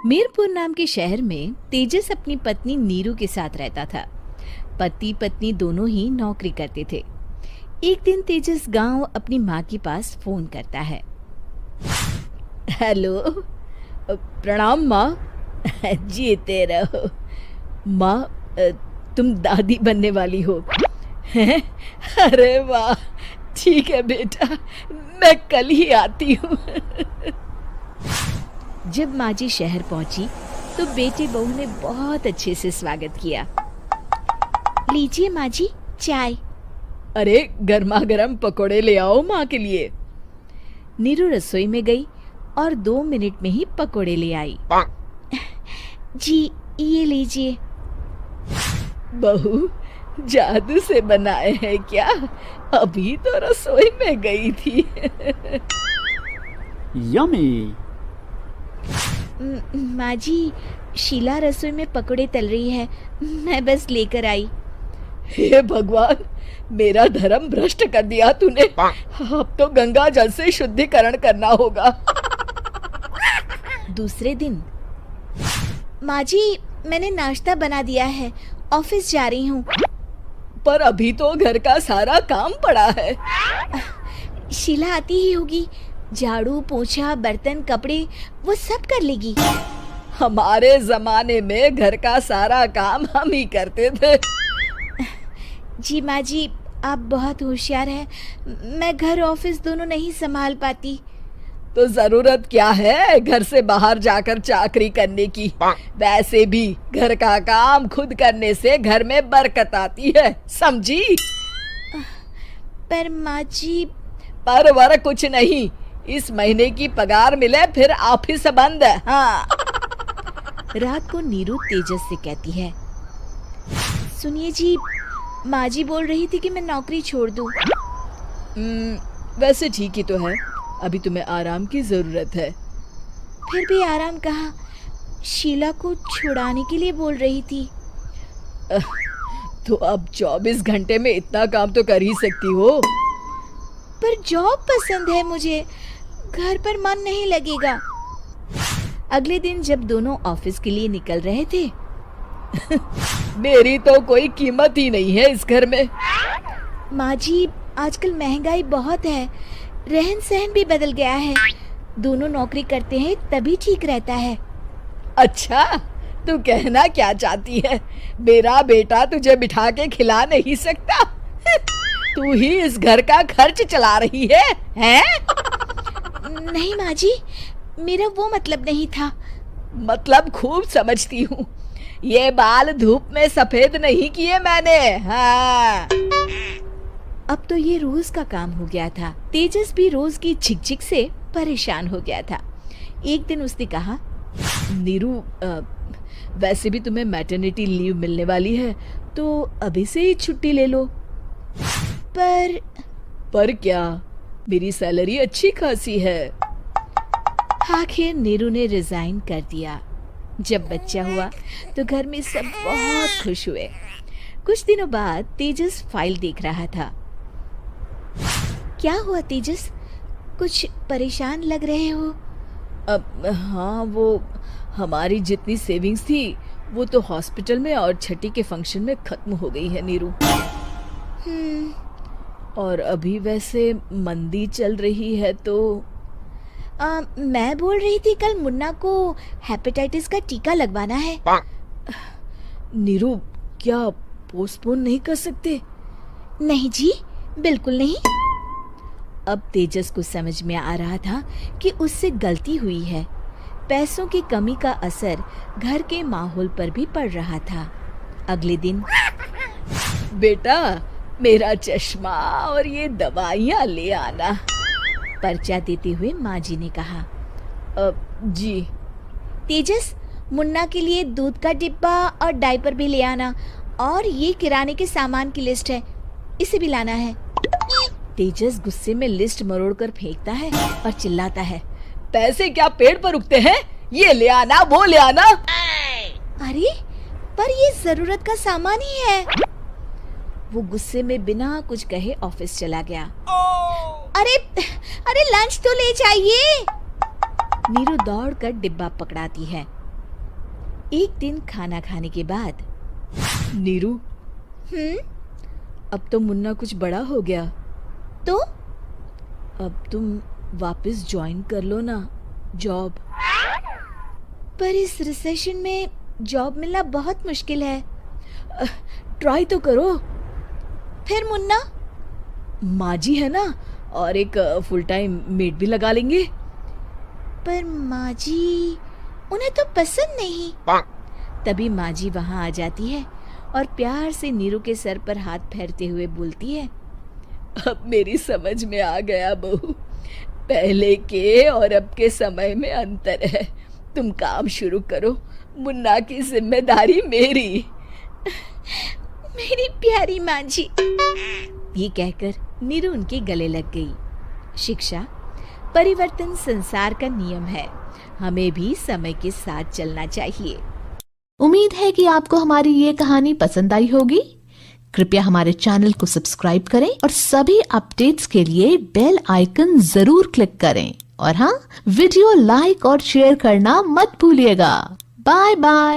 मीरपुर नाम के शहर में तेजस अपनी पत्नी नीरू के साथ रहता था। पति पत्नी दोनों ही नौकरी करते थे। एक दिन तेजस गांव अपनी माँ के पास फोन करता है। हेलो, प्रणाम माँ। जीते रहो माँ, तुम दादी बनने वाली हो। अरे वाह, ठीक है बेटा, मैं कल ही आती हूँ। जब माँ जी शहर पहुंची तो बेटे बहू ने बहुत अच्छे से स्वागत किया। लीजिए माँ जी, चाय। अरे गर्मा गर्म पकोड़े ले आओ माँ के लिए। नीरू रसोई में गई और 2 मिनट में ही पकोड़े ले आई। जी ये लीजिए। बहू जादू से बनाए हैं क्या? अभी तो रसोई में गई थी। यम्मी। माँ जी, शीला रसोई में पकोड़े तल रही है, मैं बस लेकर आई। हे भगवान, मेरा धर्म भ्रष्ट कर दिया तूने। अब तो गंगा जल से शुद्धिकरण करना होगा। दूसरे दिन, माँ जी मैंने नाश्ता बना दिया है, ऑफिस जा रही हूँ। पर अभी तो घर का सारा काम पड़ा है। शीला आती ही होगी, झाड़ू पोछा बर्तन कपड़े वो सब कर लेगी। हमारे जमाने में घर का सारा काम हम ही करते थे। जी माँ जी, आप बहुत होशियार हैं, मैं घर ऑफिस दोनों नहीं संभाल पाती। तो जरूरत क्या है घर से बाहर जाकर चाकरी करने की? वैसे भी घर का काम खुद करने से घर में बरकत आती है, समझी? पर माँ जी। पर वर कुछ नहीं, इस महीने की पगार मिले फिर ऑफिस बंद है। हाँ। रात को नीरू तेजस से कहती है, सुनिए जी, माँ जी बोल रही थी कि मैं नौकरी छोड़ दूं। वैसे ठीक ही तो है, अभी तुम्हें आराम की जरूरत है। फिर भी आराम कहाँ, शीला को छुड़ाने के लिए बोल रही थी। तो अब 24 घंटे में इतना काम तो कर ही सकती हो। पर जॉब पसंद है मुझे, घर पर मन नहीं लगेगा। अगले दिन जब दोनों ऑफिस के लिए निकल रहे थे, मेरी तो कोई कीमत ही नहीं है इस घर में। माँ जी, आजकल महंगाई बहुत है, रहन सहन भी बदल गया है, दोनों नौकरी करते हैं तभी ठीक रहता है। अच्छा, तू कहना क्या चाहती है? मेरा बेटा तुझे बिठा के खिला नहीं सकता? तू ही इस घर का खर्च चला रही है, हैं? नहीं माँ जी, मेरा वो मतलब नहीं था। मतलब खूब समझती हूँ, ये बाल धूप में सफेद नहीं किए मैंने। हाँ। अब तो ये रोज का काम हो गया था। तेजस भी रोज की झिकझिक से परेशान हो गया था। एक दिन उसने कहा, नीरू, वैसे भी तुम्हें मैटरनिटी लीव मिलने वाली है, तो अभी से ही छुट्टी ले लो। पर क्या, मेरी सैलरी अच्छी खासी है। आखिर नीरू ने रिजाइन कर दिया। जब बच्चा हुआ तो घर में सब बहुत खुश हुए। कुछ दिनों बाद तेजस फाइल देख रहा था। क्या हुआ तेजस, कुछ परेशान लग रहे हो? हाँ, वो हमारी जितनी सेविंग्स थी वो तो हॉस्पिटल में और छठी के फंक्शन में खत्म हो गई है नीरू। और अभी वैसे मंदी चल रही है तो मैं बोल रही थी कल मुन्ना को हेपेटाइटिस का टीका लगवाना है। नीरू, क्या पोस्टपोन नहीं कर सकते? नहीं जी, बिल्कुल नहीं। अब तेजस को समझ में आ रहा था कि उससे गलती हुई है। पैसों की कमी का असर घर के माहौल पर भी पड़ रहा था। अगले दिन, बेटा मेरा चश्मा और ये दवाइयाँ ले आना, पर्चा देते हुए माँ जी ने कहा। जी। तेजस, मुन्ना के लिए दूध का डिब्बा और डायपर भी ले आना, और ये किराने के सामान की लिस्ट है, इसे भी लाना है। तेजस गुस्से में लिस्ट मरोड़कर फेंकता है और चिल्लाता है, पैसे क्या पेड़ पर उगते हैं? ये ले आना, वो ले आना। अरे पर ये जरूरत का सामान ही है। वो गुस्से में बिना कुछ कहे ऑफिस चला गया। अरे अरे लंच तो ले जाइए। नीरू दौड़कर डिब्बा पकड़ाती है। एक दिन खाना खाने के बाद, नीरू, अब तो मुन्ना कुछ बड़ा हो गया, तो अब तुम वापस ज्वाइन कर लो ना जॉब। पर इस रिसेशन में जॉब मिलना बहुत मुश्किल है। ट्राई तो करो। फिर मुन्ना, माँ जी है ना, और एक फुल टाइम मेड भी लगा लेंगे। पर माँ जी, उन्हें तो पसंद नहीं। तभी माँ जी वहाँ आ जाती है और प्यार से नीरू के सर पर हाथ फेरते हुए बोलती है, अब मेरी समझ में आ गया बहू, पहले के और अब के समय में अंतर है। तुम काम शुरू करो, मुन्ना की जिम्मेदारी मेरी। मेरी प्यारी माँ जी, ये कहकर नीरू उनके गले लग गई। शिक्षा, परिवर्तन संसार का नियम है, हमें भी समय के साथ चलना चाहिए। उम्मीद है कि आपको हमारी ये कहानी पसंद आई होगी। कृपया हमारे चैनल को सब्सक्राइब करें और सभी अपडेट्स के लिए बेल आइकन जरूर क्लिक करें। और हाँ, वीडियो लाइक और शेयर करना मत भूलिएगा। Bye bye.